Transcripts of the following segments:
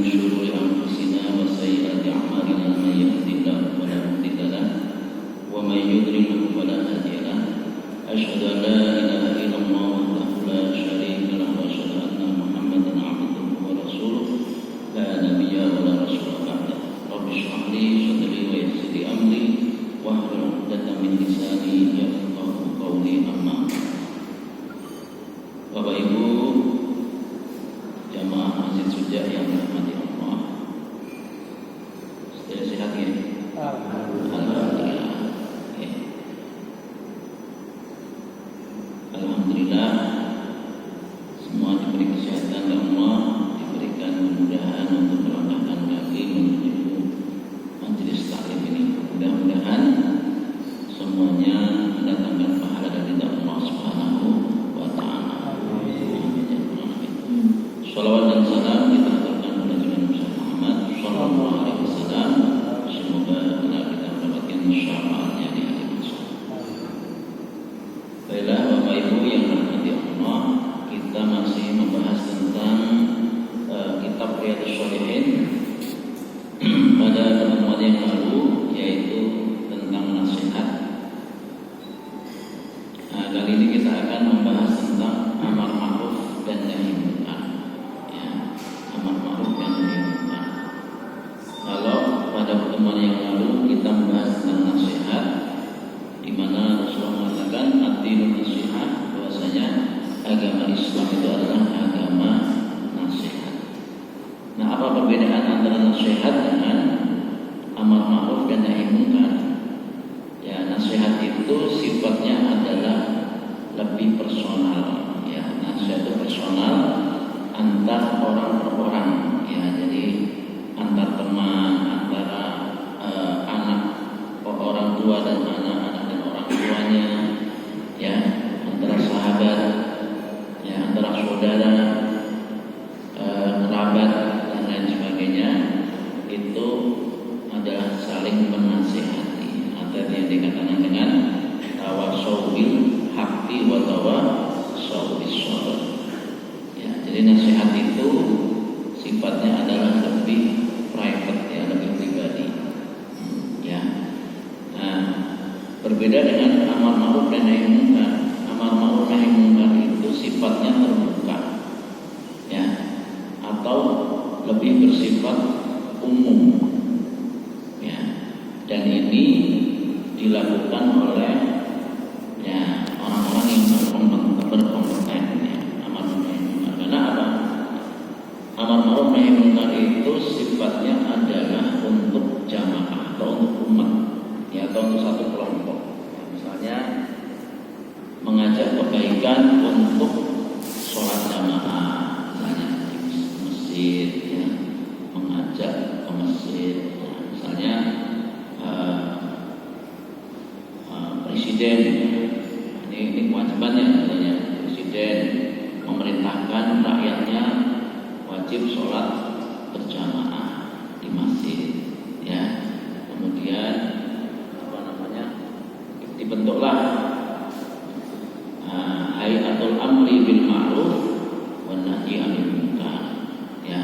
شرور أنفسنا وسيئات أعمالنا من يهده الله فلا مضل له ومن يضلل فلا هادي له أشهد أن لا إله إلا الله وحده لا شريك له وأشهد أن محمدا عبده ورسوله لا نبي ولا رسول بعده رب اشرح لي صدري ويسر لي أمري واحلل عقدة من لساني يفقهوا قولي أما Bapak Ibu jamaah Masjid Suja yang dirahmati Allah, saya sehat ya? Alhamdulillah. Alhamdulillah, semua diberi kesehatan oleh Allah, diberikan kemudahan untuk melangkahkan kaki menuju majelis taklim ini. Mudah-mudahan semuanya mendatangkan pahala dari Allah Subhanahu wa Ta'ala. Salawat dan salam kita aturkan kepada Nabi Muhammad Sallallahu Alaihi Wasallam. Semoga kita mendapatkan syafaatnya di hari kiamat. Baiklah Bapak Ibu yang dirahmati Allah, kita masih membahas tentang kitab Riyadhus Shalihin pada pertemuan yang lalu, yaitu tentang nasihat. Kali ini kita akan membahas tentang amar ma'ruf dan nahi munkar. Amar ma'ruf dan nahi munkar. Kalau pada pertemuan yang lalu kita membahas tentang nasihat, di mana Rasulullah mengatakan ad-dinun nasihat, bahwasanya agama Islam itu adalah agama nasihat. Nah, apa perbedaan antara nasihat dengan amar ma'ruf dan nahi munkar? Ya, nasihat itu sifatnya adalah lebih personal. Ya, nasihat itu personal antar orang per orang. Ya, jadi antar teman, antara anak orang tua dan anak dan orang tuanya. Ya, antara sahabat, ya, antara saudara, kerabat dan lain sebagainya. Itu adalah saling menasihati, atau yang dikatakan dengan tawasau bil haqqi wa tawasau bis sabr. Ya, jadi nasihat itu sifatnya adalah lebih private, ya, lebih pribadi. Ya. Nah, berbeda dengan amar ma'ruf dan nahi munkar. Amar ma'ruf nahi munkar itu sifatnya terbuka. Ya, atau lebih bersifat umum. Ya. Dan ini dilakukan oleh ya orang-orang yang berkompeten, ya, amar ma'ruf nahi munkar. Karena apa? Amar ma'ruf nahi munkar itu sifatnya adalah untuk jamaah atau untuk umat, ya, atau untuk satu kelompok. Ya, misalnya mengajak kebaikan untuk sholat jamaah, misalnya di masjid, ya, mengajak ke masjid. Ya, misalnya presiden, ini kewajibannya, misalnya presiden memerintahkan rakyatnya wajib sholat berjamaah di masjid, ya. Kemudian dibentuklah hayatul amri bil ma'ruf wan nahyi 'anil munkar, ya,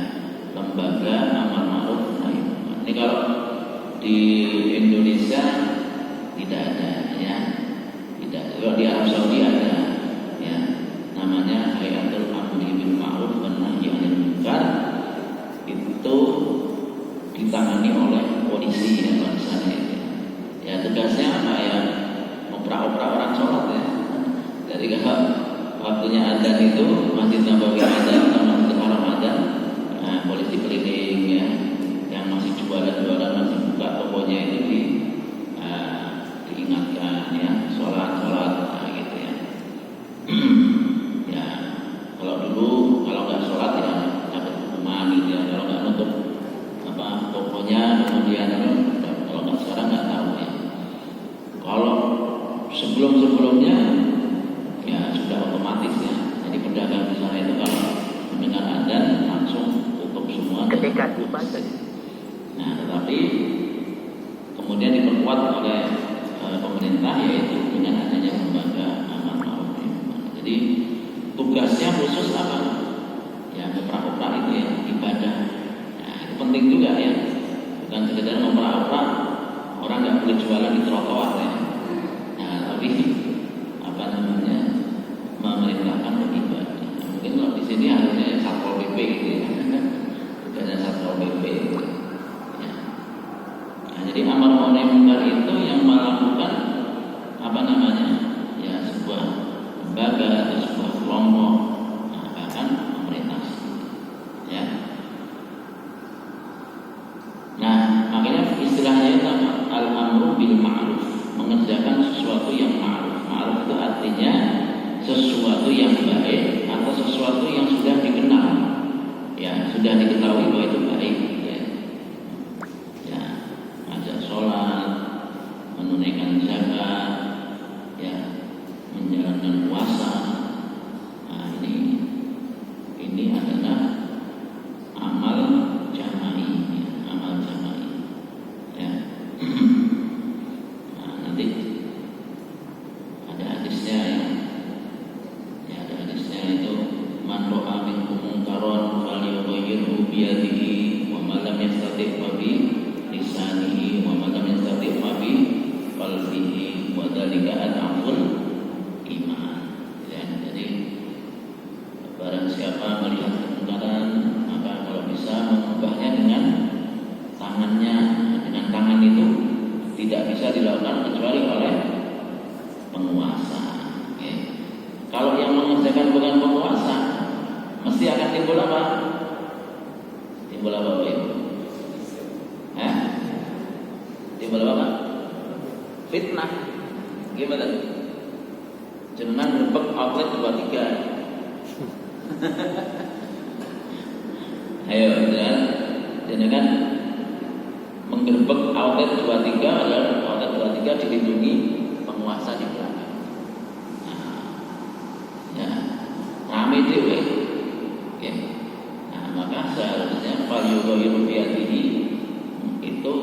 lembaga amar ma'ruf nahi munkar. Ini kalau di Indonesia tidak ada, ya, tidak. Kalau di Arab Saudi ada, ya, namanya hayatul amri bil ma'ruf wan nahyi 'anil munkar. Itu ditangani oleh polisi, ya, kalau misalnya itu. Ya, tugasnya apa, ya, opera-opera orang sholat, ya. Jadi kalau waktunya adzan itu Masjid Nabawi adzan atau Masjid Haram adzan, nah, polisi keliling, ya, yang masih jualan-jualan masih buka tokonya itu diingatkan, ya, sholat, nah, gitu, ya. Ya, kalau dulu kalau nggak sholat ya dapat hukuman, gitu, ya. Kalau nggak nutup tokonya, kemudian kalau nggak sekarang nggak tahu, ya. Kalau sebelumnya ya sudah otomatis, ya. Jadi pedagang di sana itu kalau mendengar adzan langsung tutup semua. Ketika dibaca. Nah, tetapi kemudian diperkuat oleh pemerintah, yaitu dengan adanya lembaga amar ma'ruf nahi munkar. Jadi tugasnya khusus apa? Ya, opera-opera itu, ya, ibadah. Nah, Padahal ngomprak-omprak orang nggak boleh jualan di trotoar ya. Nah, tapi apa namanya memerintahkan beribadah. Nah, mungkin kalau di sini harusnya satpol pp gitu ya, bukan satpol pp. Ya. Nah, jadi amar ma'ruf nahi munkar itu yang melakukan apa namanya ya sebuah lembaga atau sebuah kelompok, nah, bahkan pemerintah. Ya. Nah, makanya istilahnya itu al-amru bil ma'ruf, mengerjakan sesuatu yang ma'ruf. Ma'ruf itu artinya sesuatu yang baik atau sesuatu yang sudah dikenal, ya sudah diketahui bahwa itu baik. Ya, ya ngajak sholat, menunaikan zakat, ya menjalankan puasa. Nah, ini adalah amal jama'i, ya, amal jama'i. Ya. Nah, nanti ada hadisnya ya ada hadisnya itu man ra'a minkum munkaran falyughayyirhu bi yadihi wa man lam yastati' fa bi lisanihi wa man lam yastati' fa bi qalbihi wa dzalika ad'aful iman. Ya, jadi barang siapa melihat kemungkaran maka kalau bisa mengubahnya dengan tangannya. Dengan tangan itu tidak bisa dilakukan kecuali oleh penguasa. Okay. Kalau yang mengerjakan bukan penguasa, mesti akan timbul apa? Timbul apa Pak Ibu? Timbul apa? Fitnah. Gimana? Jenengan ngebek outlet 23. Ayo, jenengan menggerbek outlet 23, adalah outlet 23 dilindungi penguasa di belakang. Nah, ya, rame dewe. Oke. Nah, maka seharusnya falyughayyirhu bi yadihi itu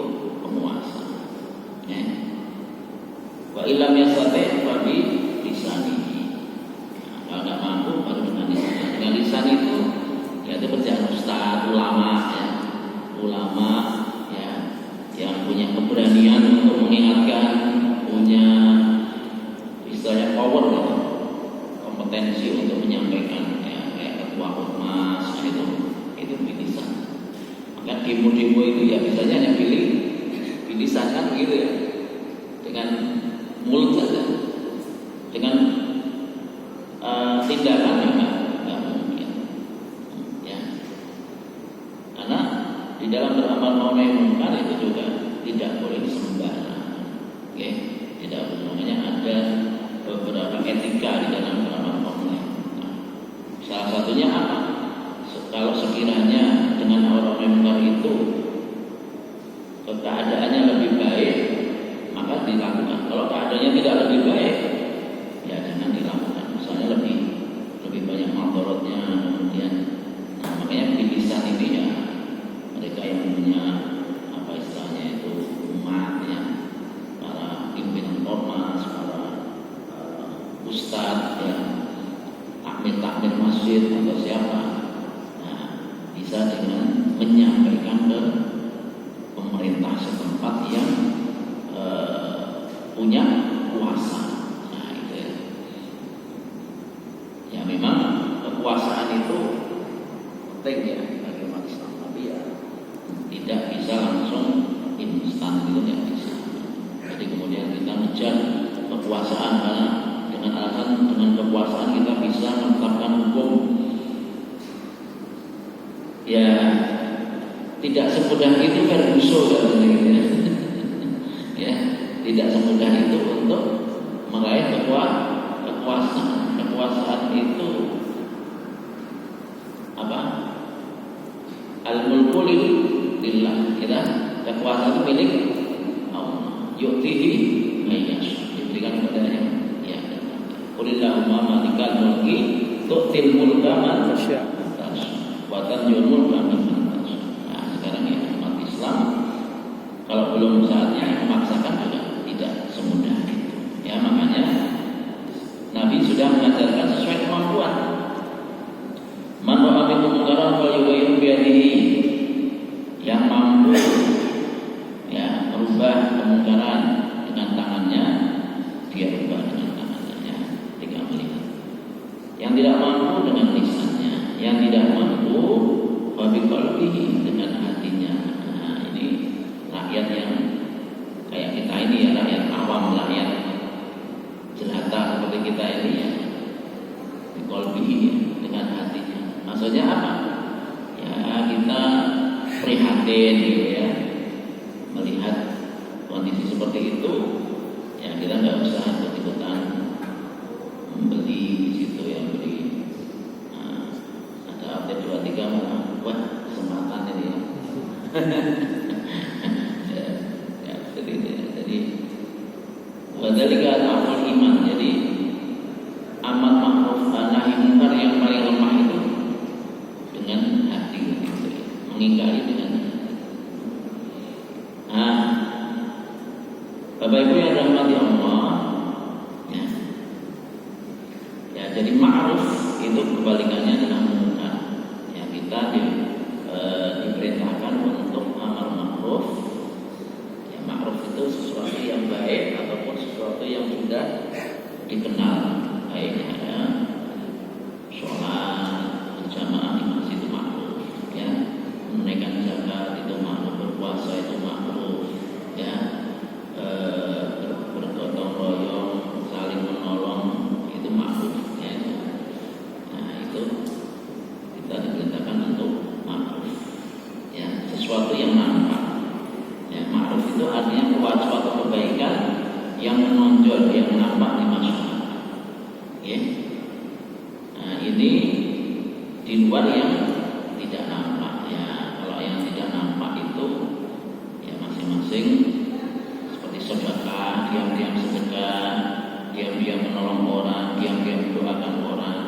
penguasa. Ya. Wa illam yastati' fa bi lisanihi. Nah, kalau nggak mampu baru dengan lisan. Dengan lisan itu yaitu kerjaan ustaz, ulama, ya. Ulama yang punya keberanian untuk mengingatkan, punya istilahnya power gitu, kompetensi untuk menyampaikan, ya, kayak ketua ormas itu bilisan. Maka demo-demo itu ya biasanya hanya bilisan kan gitu ya, dengan mulut saja, dengan tindakan yang nggak mungkin, ya. Karena di dalam beramal ma'ruf nahi munkar itu juga tidak boleh sembarangan. Oke, tidak boleh. Makanya ada beberapa etika di dalam beramal ma'ruf nahi munkar. Salah satunya apa? Kalau sekiranya dengan amar ma'ruf nahi munkar itu keadaannya lebih baik, maka dilakukan. Kalau keadaannya tidak lebih baik, ya jangan dilakukan. Misalnya lebih banyak madaratnya, kemudian, nah, makanya bilisan ini ya mereka yang punya apa istilahnya itu umat, ya, para pimpinan ormas, para ustadz, ya, takmir masjid atau siapa, nah, bisa dengan menyampaikan ke pemerintah setempat yang punya kuasa. Nah, itu ya. Ya memang kekuasaan itu penting ya bagi umat Islam, tapi ya tidak bisa langsung instan gitu, ya bisa. Jadi kemudian kita ngejar kekuasaan karena dengan alasan dengan kekuasaan kita bisa menetapkan hukum. Ya tidak semudah itu Ferguson katanya, ya tidak semudah itu untuk meraih kekuasaan. Kekuasaan itu apa? Al-mulku lillah. Kita kekuasaan itu milik Allah. Yu'tihi may yasha. Diberikan kepadanya. Ya. Qulillahumma malikal mulki tu'til mulka man tasya' wa tanzi'ul mulka mimman tasya'. Nah, sekarang ya umat Islam kalau belum saatnya memaksakan juga tidak semudah itu. Ya, makanya Nabi sudah mengajarkan sesuai kemampuan. Man ra'a minkum munkaran falyughayyirhu bi yadihi. Yang mampu biqalbihi, dengan hatinya. Nah, ini rakyat yang kayak kita ini ya, rakyat awam, rakyat jelata seperti kita ini ya, biqalbihi, dengan hatinya. Maksudnya apa? Ya kita prihatin gitu ya, melihat kondisi seperti itu, ya kita nggak usah ikut-ikutan membeli di situ ya, beli. Nah, ada update 23 wah kesempatan ini ya. Ya, seperti itu ya. Jadi wadhalika al iman. Jadi amar ma'ruf nahi munkar yang paling lemah itu dengan hati gitu ya. Mengingkari dengan hati. Nah, Bapak Ibu yang dirahmati Allah, ya. Ya, jadi ma'ruf itu kebalikannya dengan munkar. Ya, kita diperintahkan untuk amar ma'ruf. Ya, ma'ruf itu sesuatu yang baik ataupun sesuatu yang sudah dikenal baiknya ya. Sholat berjamaah di masjid itu ma'ruf ya. Menunaikan zakat itu ma'ruf, berpuasa itu ma'ruf ya. Bergotong royong, saling menolong itu ma'ruf ya. Nah, itu kita diperintahkan untuk ma'ruf ya, sesuatu yang nampak ya. Ma'ruf itu artinya suatu kebaikan yang menonjol, yang nampak di masyarakat ya. Nah, ini di luar yang tidak nampak ya. Kalau yang tidak nampak itu ya masing-masing seperti sedekah, diam-diam sedekah, diam-diam menolong orang, diam-diam mendoakan orang.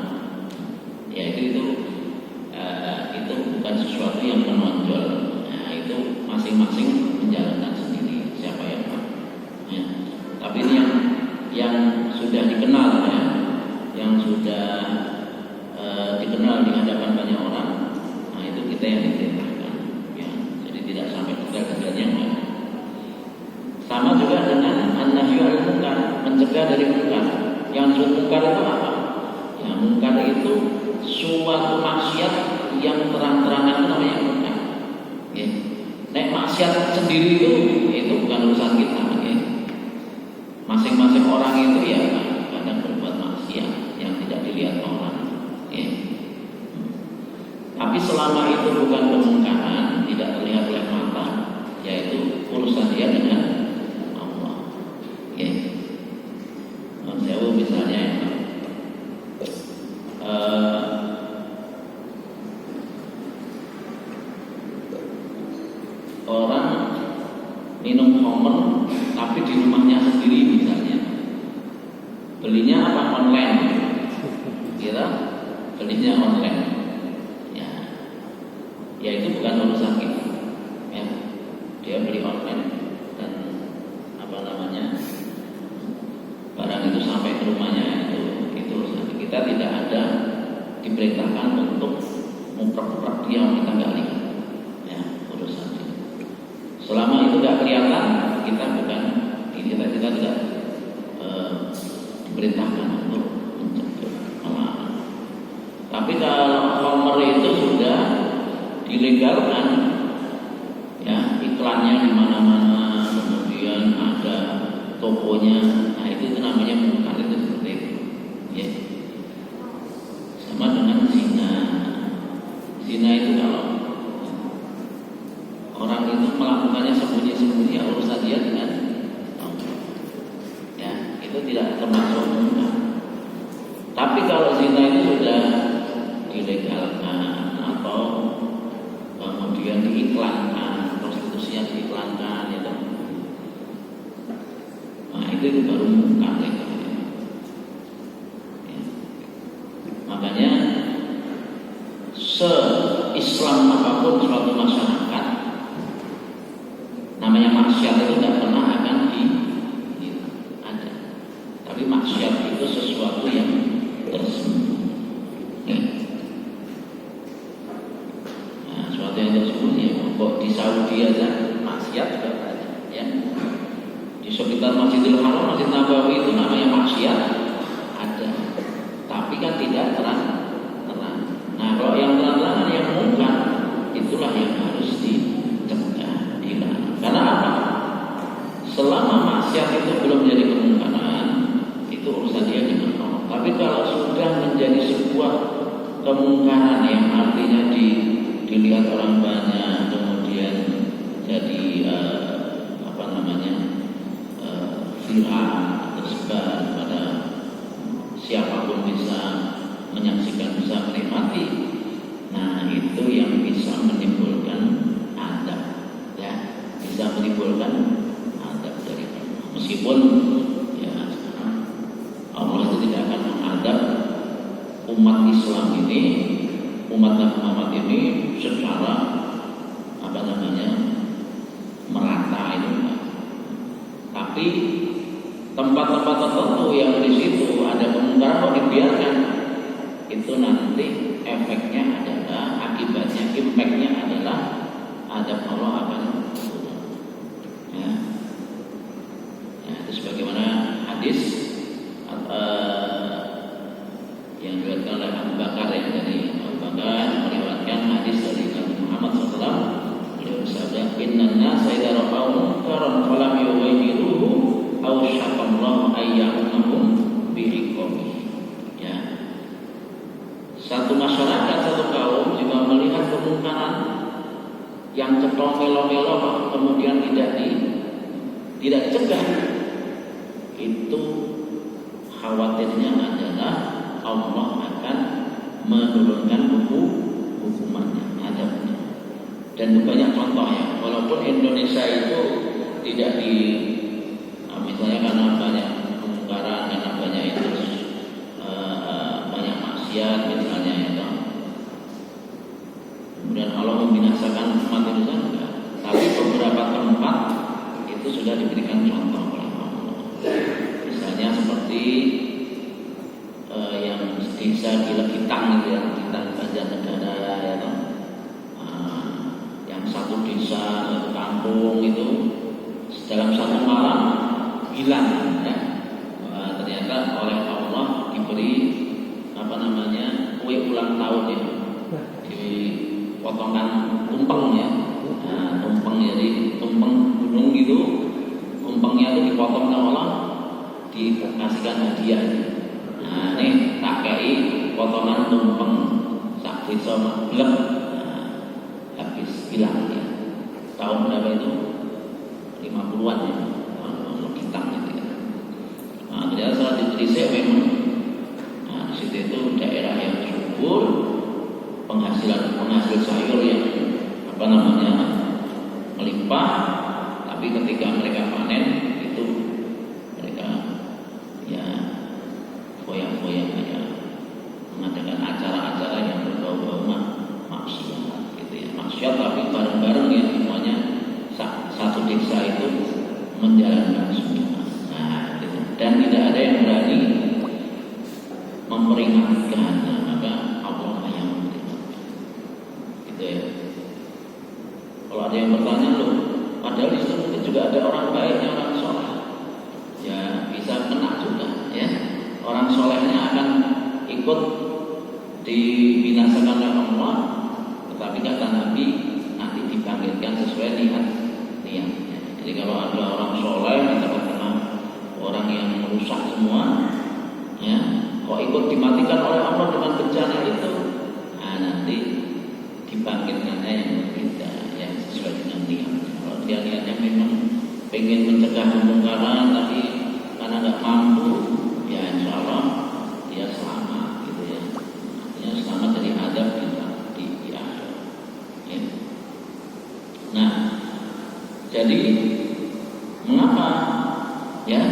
Ya itu bukan sesuatu yang menonjol. Nah, itu masing-masing menjalankan sendiri siapa yang tahu. Ya. Tapi ini yang sudah dikenal ya, yang sudah dikenal di hadapan banyak orang. Nah, itu kita yang diperintahkan. Ya. Jadi tidak sampai gagal-gagalnya enggak. Sama juga dengan an-nahyu 'anil munkar, mencegah dari munkar. Yang munkar itu apa? Ya, munkar itu suatu maksiat yang terang-terangan itu namanya munkar. Ya. Nek maksiat sendiri itu bukan urusan kita. Ya. Masing-masing orang itu ya kadang berbuat maksiat yang tidak dilihat orang. Ya. Tapi selama itu bukan kemungkaran, tidak terlihat oleh mata, yaitu urusan dia dengan Allah. Ya. Saya misalnya orang minum khamr tapi di rumahnya sendiri misalnya, belinya apa? Online. Kira belinya online. Ya itu bukan urusan kita. Ya, dia beli online dan barang itu sampai ke rumahnya itu urusan kita. Tidak ada diperintahkan untuk memprak-prak dia, kita nggak lihat. Ya, urusan itu. Selama itu nggak kelihatan, kita tidak diperintahkan untuk mencegah melarang. Tapi kalau khamr itu sudah dilegalkan ya, iklannya di mana-mana, kemudian ada tokonya. Nah, itu namanya munkar, itu seperti itu ya. Sama dengan zina. Zina itu kalau orang itu melakukannya sembunyi-sembunyi, ya urusan dia dengan Allah ya, itu tidak termasuk munkar. Tapi kalau zina itu sudah dilegalkan atau kemudian diiklankan, prostitusi yang diiklankan itu, nah itu baru munkar itu. Ya. Makanya se-Islam apapun suatu masyarakat, namanya maksiat itu tidak pernah akan ada. Tapi maksiat itu sesuatu yang tersembunyi. Sesuatu yang tersembunyi. Kok di Saudi aja maksiat juga ada, ya. Di sekitar Masjidil Haram, Masjid Nabawi itu namanya maksiat ada, tapi kan tidak terang. Nah, kalau yang terang-terangan yang munkar, itulah maksiat itu belum jadi kemungkaran, itu urusan dia dengan Allah. Tapi kalau sudah menjadi sebuah kemungkaran yang artinya dilihat orang banyak, kemudian jadi viral, tersebar pada siapapun bisa menyaksikan, bisa menikmati. Nah, itu yang bisa menimbulkan adab, ya, bisa menimbulkan adab dari Allah. Meskipun ya Allah itu tidak akan mengadab umat Islam ini, umat Nabi Muhammad ini secara merata itu. Tapi tempat-tempat tertentu yang di situ ada kemungkaran kok dibiarkan, itu nanti efeknya adalah, akibatnya, impactnya adalah adab Allah akan turun. Ya, itu sebagaimana hadis yang diriwayatkan oleh Abu Bakar, yang dari Abu Bakar meriwayatkan hadis dari Nabi Muhammad SAW. Beliau bersabda, "Innan nasa idza ra'aw munkaran falam yughayyiruhu aw syaqallahu ayyamahum bi'iqabi." Ya. Satu masyarakat, satu kaum jika melihat kemungkaran yang cetong melo-melo kemudian tidak dicegah, itu khawatirnya adalah Allah akan menurunkan hukumannya, adabnya. Dan banyak contohnya. Walaupun Indonesia itu tidak misalnya karena banyak kemungkaran, karena banyak itu banyak maksiat misalnya itu, kemudian Allah membinasakan umat itu enggak. Tapi beberapa tempat itu sudah diberikan contoh oleh Allah. Misalnya seperti yang desa di Lekitang gitu ya, Lekitang Banjarnegara ya, yang satu desa, satu kampung itu dalam satu malam hilang ya. Ternyata oleh Allah diberi kue ulang tahun ya, di potongan tumpeng ya. Nah, tumpeng jadi tumpeng gunung gitu, tumpengnya itu dipotong sama Allah, dikasihkan hadiah. Nah, ini tak kei potongan tumpeng sak desa maglek, habis hilang ya. Tahun berapa itu? 50-an ya. Tahun Lekitang gitu ya. Nah, ternyata saat di Indonesia memang di situ itu daerah yang subur, penghasil sayur yang melimpah, tapi ketika mereka panen itu mereka ya foya-foya ya, mengadakan acara-acara yang berbau-bau maksiat gitu ya. Maksiat tapi bareng-bareng ya, semuanya satu desa itu menjalankan semua. Nah, gitu. Dan tidak ada yang berani memperingatkan, maka Allah yang memperingatkan. Gitu ya. Kalau ada yang bertanya, loh, padahal di situ mungkin juga ada orang baiknya, orang soleh, ya bisa kena juga, ya. Orang solehnya akan ikut dibinasakan oleh Allah, tetapi kata Nabi nanti dibangkitkan sesuai niatnya. Jadi kalau ada orang soleh, misalkan kena orang yang merusak semua, ya, kok ikut dimatikan oleh Allah dengan bencana itu, nah nanti dibangkitkannya yang berbeda, yang sesuai dengan niatnya. Kalau dia niatnya memang pengen mencegah kemungkaran, tapi karena nggak mampu, ya insya Allah dia selamat gitu ya. Artinya selamat dari adab di akhir. Ya. Nah, jadi mengapa ya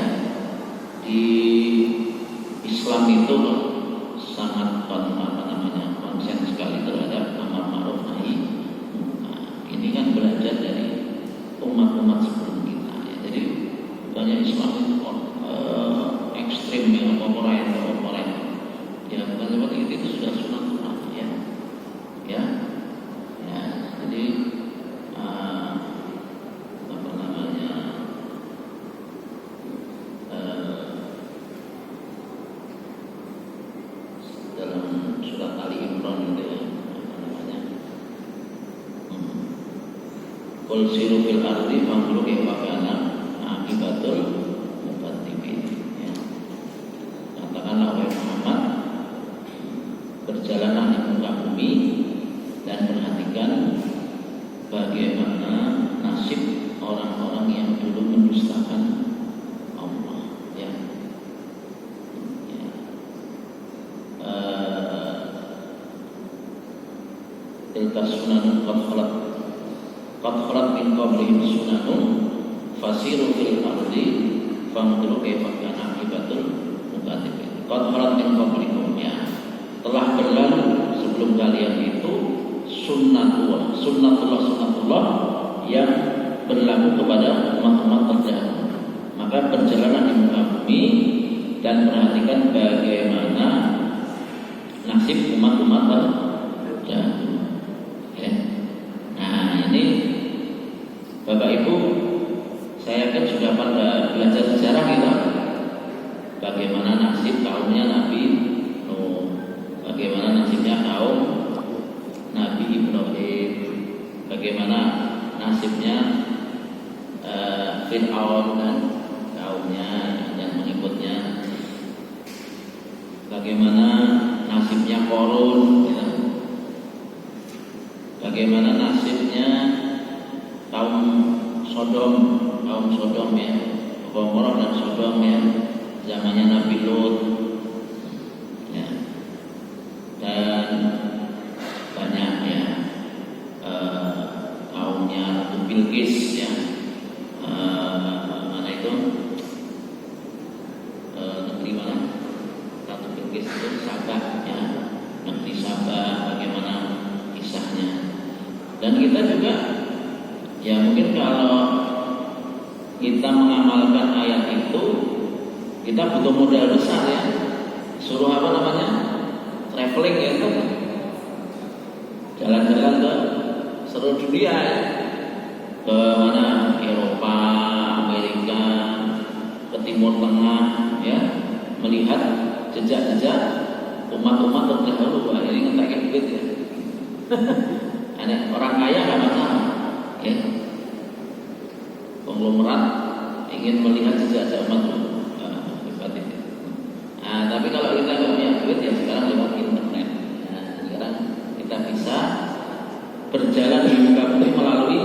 di Islam itu sangat konsen sekali terhadap amar ma'ruf nahi munkar. Ini kan belajar dari umat-umat sebelum kita ya. Jadi banyak Islam itu ekstrim ya, korporat ya, bukan seperti itu sudah sunat ya. Ya, jadi dalam surat Ali Imran itu ya, Qul siru fil ardi fanzuru kaifa kana akibatul tilka sunanun qad khalat min qablihim sunanun fasiru fil ardi fanzuru kaifa kana aqibatul mukadzibin. Qad khalat min qablikum, ya, telah berlalu sebelum kalian itu sunnatullah yang berlaku kepada umat-umat terdahulu. Maka perjalanan di muka bumi dan perhatikan bagaimana nasib umat-umat terdahulu. Ya. Nah, ini Bapak Ibu, saya yakin sudah pada belajar sejarah kita. Bagaimana nasib kaumnya Nabi Nuh, bagaimana nasibnya kaum Nabi Ibrahim, bagaimana nasibnya Fir'aun dan kaumnya dan mengikutnya, bagaimana nasibnya Qarun, ya. Bagaimana nasibnya kaum Sodom ya, Gomorrah dan Sodom ya, zamannya Nabi Lut, ya. Dan banyak ya kaumnya Ratu Bilqis ya, mana itu negeri mana Ratu Bilqis itu, Sabah ya, negeri Sabah, bagaimana kisahnya. Dan kita juga ya mungkin kalau kita mengamalkan ayat itu, kita butuh modal besar ya. Suruh apa namanya? Traveling ya, itu jalan-jalan ke seluruh dunia ya. Ke mana? Eropa, Amerika, ke Timur Tengah ya, melihat jejak-jejak umat-umat terdahulu. Wah, ini ngetakin duit ya. Ada orang kaya nggak masalah ya. Konglomerat ingin melihat jejak umat hebat itu. Nah, tapi kalau kita nggak punya duit ya sekarang lewat internet. Nah, sekarang kita bisa berjalan di muka bumi melalui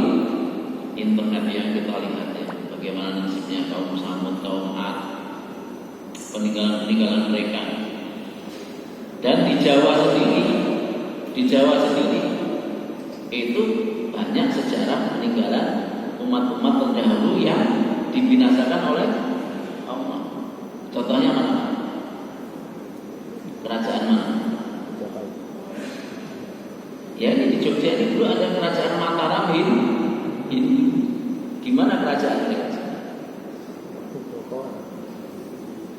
internet yang kita lihat ya. Bagaimana nasibnya kaum Samud, kaum Ad, peninggalan mereka. Dan di Jawa sendiri itu banyak sejarah peninggalan umat-umat terdahulu yang dibinasakan oleh Allah. Contohnya mana? Kerajaan mana? Ya, ini di Jogja ini dulu ada kerajaan Mataram Hindu. Gimana kerajaan mereka?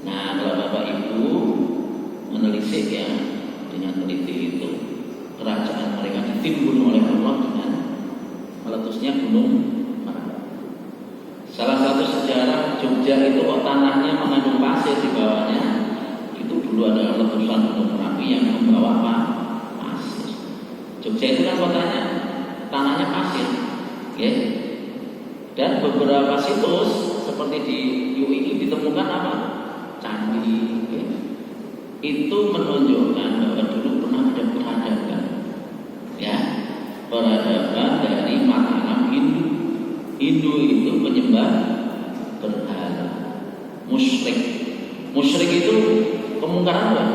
Nah, kalau Bapak Ibu menelisik ya dengan teliti itu, kerajaan mereka ditimbun oleh Allah dengan meletusnya gunung Merapi. Salah satu sejarah Jogja itu tanahnya mengandung pasir di bawahnya. Itu dulu ada letusan gunung Merapi yang membawa pasir. Jogja itu kan kotanya tanahnya pasir, ya. Dan beberapa situs seperti di UII ditemukan apa? Candi, ya. Itu menunjukkan bahwa dulu pernah ada peradaban, ya, peradaban dari Mataram Hindu. Hindu itu penyembah berhala, musyrik. Musyrik itu kemungkaran apa?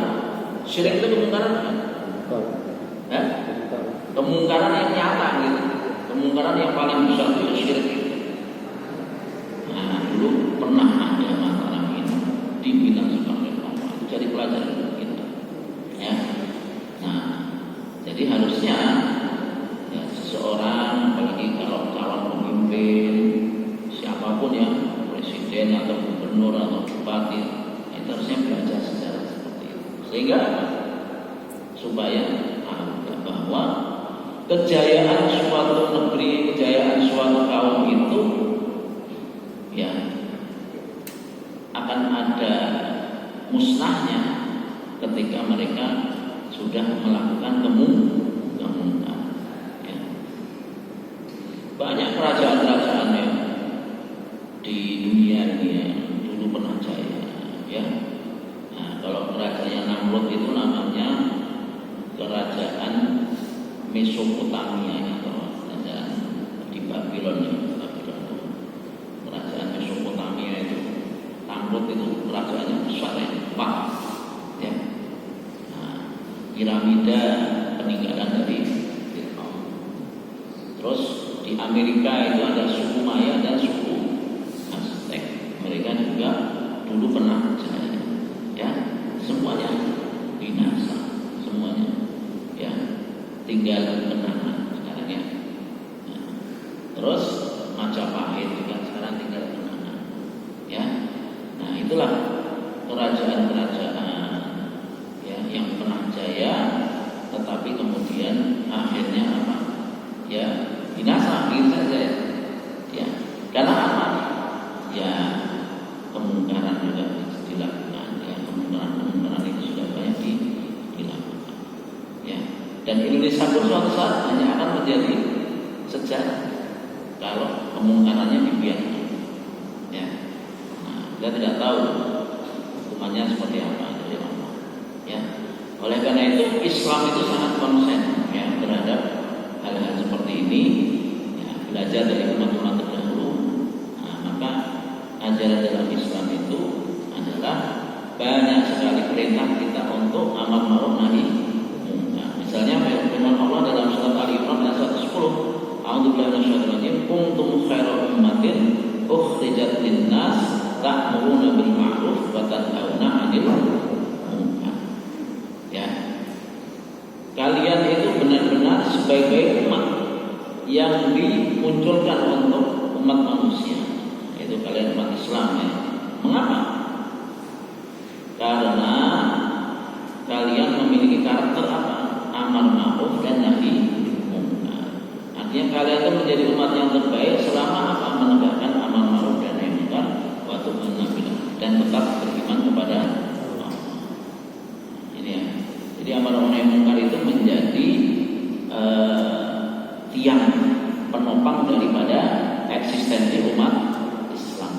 Syirik itu kemungkaran apa? Kemungkaran yang nyata gitu. Kemungkaran yang paling besar itu syirik. Nah, dulu pernah ada Mataram Hindu dibinasakan oleh Allah. Itu jadi pelajaran kita, ya. Nah, jadi harusnya ya, seseorang, apalagi kalau calon pemimpin siapapun ya, presiden atau gubernur atau bupati, itu harusnya belajar sejarah seperti itu, sehingga supaya bahwa kejayaan suatu negeri, kejayaan suatu kaum itu ya akan ada musnahnya ketika mereka sudah melakukan kemungkaran. Ya. Banyak kerajaan-kerajaan yang di dunia ini ya, dulu pernah jaya, ya. Nah, kalau kerajaan Namrud itu namanya kerajaan Mesopotamia atau kerajaan di Babylon ya. Kerajaan Mesopotamia itu, Namrud itu kerajaannya besar ya, empat, ya. Nah, piramida peninggalan dari Fir'aun. Terus di Amerika itu ada suku Maya dan suku Aztec. Mereka juga dulu pernah jaya, ya, semuanya binasa, semuanya, ya, tinggal kenangan sekarang ya. Nah, terus Majapahit juga sekarang tinggal kenangan, ya. Nah itulah kerajaan-kerajaan, ya, yang pernah jaya, tetapi kemudian akhirnya apa? Ya, binasa, begitu saja ya. Ya, karena apa? Ya, kemungkaran juga dilakukan. Ya, kemungkaran itu sudah banyak dilakukan. Ya, dan Indonesia pun suatu saat hanya akan menjadi sejarah kalau kemungkarannya dibiarkan. Ya, nah, kita tidak tahu hukumannya seperti apa dari Allah. Ya, oleh karena itu Islam itu sangat konsen, ya, terhadap hal-hal seperti ini, ya, belajar dari umat-umat terdahulu. Nah, maka ajaran dalam Islam itu adalah banyak sekali perintah kita untuk amar ma'ruf nahi munkar. Misalnya firman Allah dalam surat Ali Imran ayat 110, A'udzubillahi minasyaitonir rajim, kuntum khairal ummatin ukhrijat lin-nas ta'muruna bil ma'ruf wa tanhauna 'anil munkar. Ya. Kalian itu benar-benar sebaik-baik umat yang dimunculkan untuk umat manusia. Itu kalian umat Islam, ya. Mengapa? Karena kalian memiliki karakter apa? Amar ma'ruf dan nahi munkar. Artinya kalian itu menjadi umat yang terbaik selama apa? Menegakkan amar ma'ruf dan nahi munkar wa tu'minuna billah, dan tetap beriman kepada Allah. Ini ya. Jadi amar ma'ruf nahi munkar itu menjadi tiang penopang daripada eksistensi umat Islam.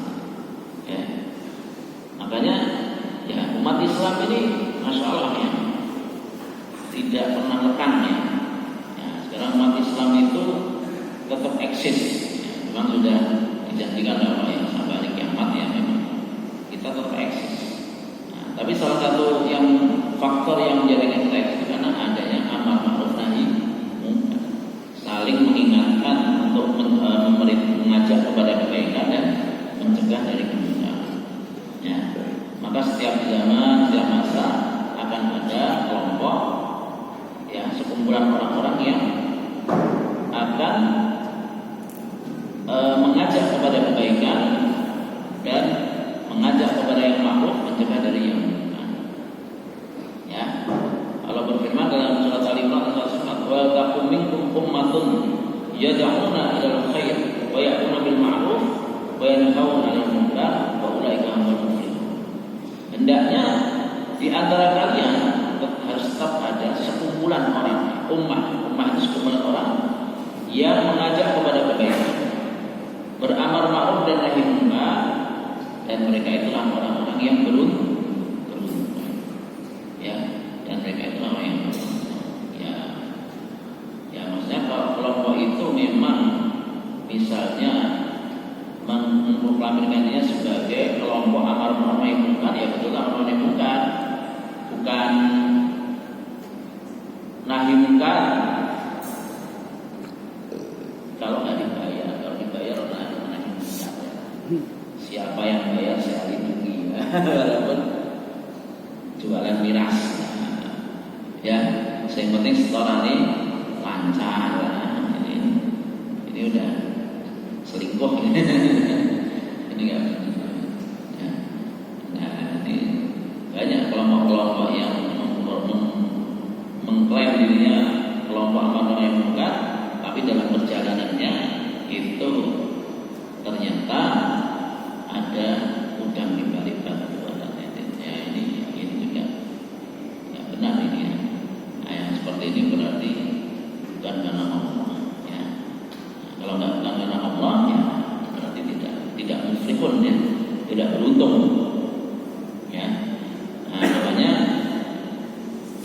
Ya. Makanya ya umat Islam ini masya Allah ya tidak pernah lekang ya. Ya, sekarang umat Islam itu tetap eksis. Ya, memang sudah dijanjikan oleh Allah ya sampai hari kiamat ya, memang kita tetap eksis. Nah, tapi salah satu yang faktor yang menjadikan kita eksis karena adanya amar ma'ruf nahi munkar, saling mengingatkan untuk mengajak kepada kebaikan dan mencegah dari kemungkaran. Ya. Maka setiap zaman, setiap masa akan ada kelompok, ya, sekumpulan orang-orang yang akan mengajak kepada kebaikan dan mengajak kepada yang ma'ruf, mencegah dari yang munkar. Ya, Allah berfirman dalam surat Al-Imran ayat 1, wa taqum minkum ummatun yad'una ilal khair wa ya'muruna bil ma'ruf wa yanhauna 'anil munkar wa ulaika humul muflihun. Hendaknya di antara kalian harus tetap ada sekumpulan orang, ummah itu sekumpulan orang yang mengajak kepada kebaikan, beramar ma'ruf dan nahi munkar, dan mereka itulah orang-orang yang beruntung. Ya, dan mereka itulah orang yang beruntung. Ya, maksudnya kalau kelompok itu memang misalnya memproklamirkannya sebagai kelompok amar ma'ruf nahi munkar, ya betul amar ma'ruf nahi munkar, bukan nahi munkar. Kalau nggak dibayar, kalau dibayar nahi munkar. Siapa yang bayar saya lindungi, walaupun jualan miras. Ya, yang penting setorannya lancar. Ini udah selingkuh ini nggak benar. Ya. Nah, ini banyak kelompok-kelompok yang mengklaim dirinya kelompok amar ma'ruf nahi munkar, tapi dalam perjalanannya itu ternyata ada udang di balik batu. Ya, ini juga nggak benar ini ya. Nah, yang seperti ini berarti bukan karena Allah. Ya. Nah, kalau nggak bukan karena Allah, ya berarti tidak muflihun, ya, tidak beruntung. Ya. Nah, makanya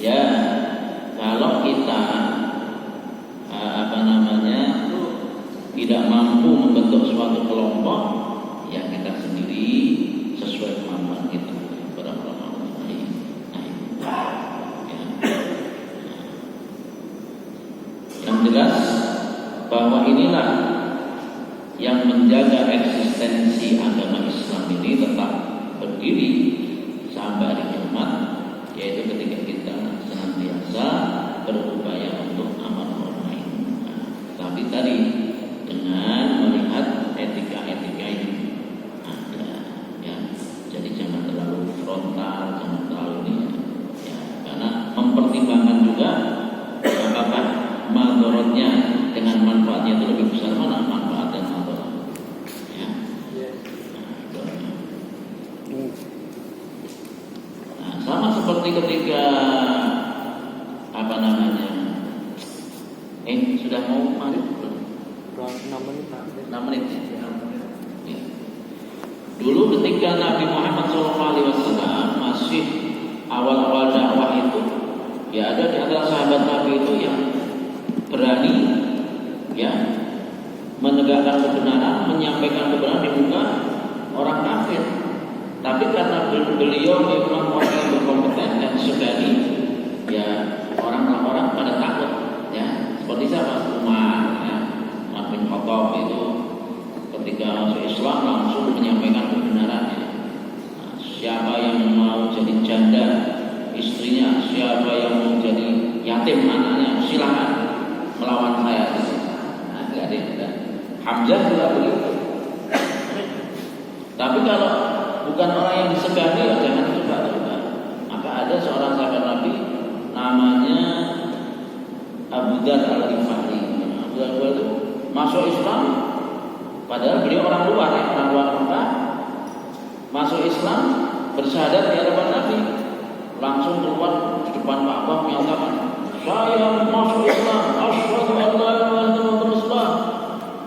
ya kalau kita tidak mampu membentuk suatu kelompok, ya kita sendiri sesuai kemampuan kita kepada Allah. Yang jelas bahwa bahwa inilah yang menjaga eksistensi agama Islam ini tetap berdiri sampai hari kiamat, yaitu ketika kita senantiasa berupaya untuk amal ma'ruf. Tapi tadi dengan melihat etika-etika yang ada, ya. Jadi jangan terlalu frontal, jangan terlalu ini, ya. Karena mempertimbangkan juga apakah madorotnya dengan manfaatnya itu lebih besar mana, manfaat dan madorot, ya. Nah, sama seperti ketika apa namanya, sudah mau maghrib belum? 6 menit. Ya. Dulu ketika Nabi Muhammad SAW masih awal-awal dakwah itu, ya ada di antara sahabat Nabi itu yang berani, ya, menegakkan kebenaran, menyampaikan kebenaran di muka orang kafir. Tapi karena beliau memang orang yang berkompeten dan segani, ya orang-orang pada takut, ya. Seperti siapa? Umar, ya. Umar bin Khattab itu ketika masuk Islam langsung menyampaikan kebenarannya. Nah, siapa yang mau jadi janda istrinya, siapa yang mau jadi yatim anaknya, silakan melawan saya. Nah, enggak ada. Hamzah juga begitu. Tapi kalau bukan orang yang disegani, ya jangan coba-coba. Maka ada seorang sahabat Nabi namanya Abu Dzar Al-Ghifari. Abu Dzar itu masuk Islam, padahal beliau orang luar, ya, orang luar Mekah. Masuk Islam, bersyahadat di hadapan Nabi, langsung keluar di depan Ka'bah menyatakan, saya masuk Islam, asyhadu an la ilaha illallah.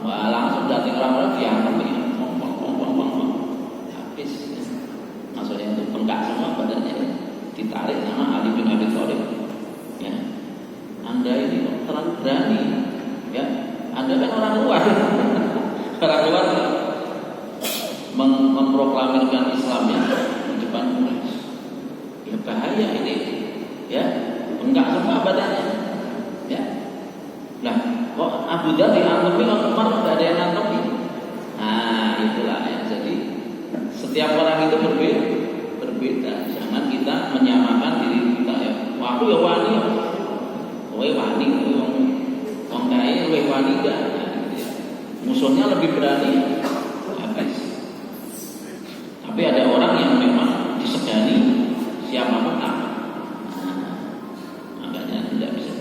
Wah, langsung datang orang-orang dianggap ya, habis. Maksudnya itu bengkak semua badannya, ditarik sama Ali bin Abi Thalib. Ya, Anda ini terlalu berani, ya. Anda kan orang luar, orang luar memproklamirkan Islamnya di depan Quraisy. Ya bahaya ini, ya, enggak semua badannya, ya. Nah, kok Abu Dzar dianggepi, Umar tidak ada yang anggepi. Nah, itulah ya. Jadi setiap orang itu berbeda. Jangan kita menyamakan diri kita, ya. Wah, aku ya wani, kowe wani, wong kaya kowe wani enggak. Musuhnya lebih berani, habis. Tapi ada orang yang memang disegani, siapapun takut. Makanya tidak bisa.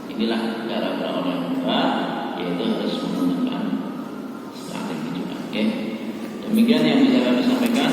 Inilah cara orang tua, yaitu harus menggunakan strategi juga. Oke. Demikian yang bisa kami sampaikan.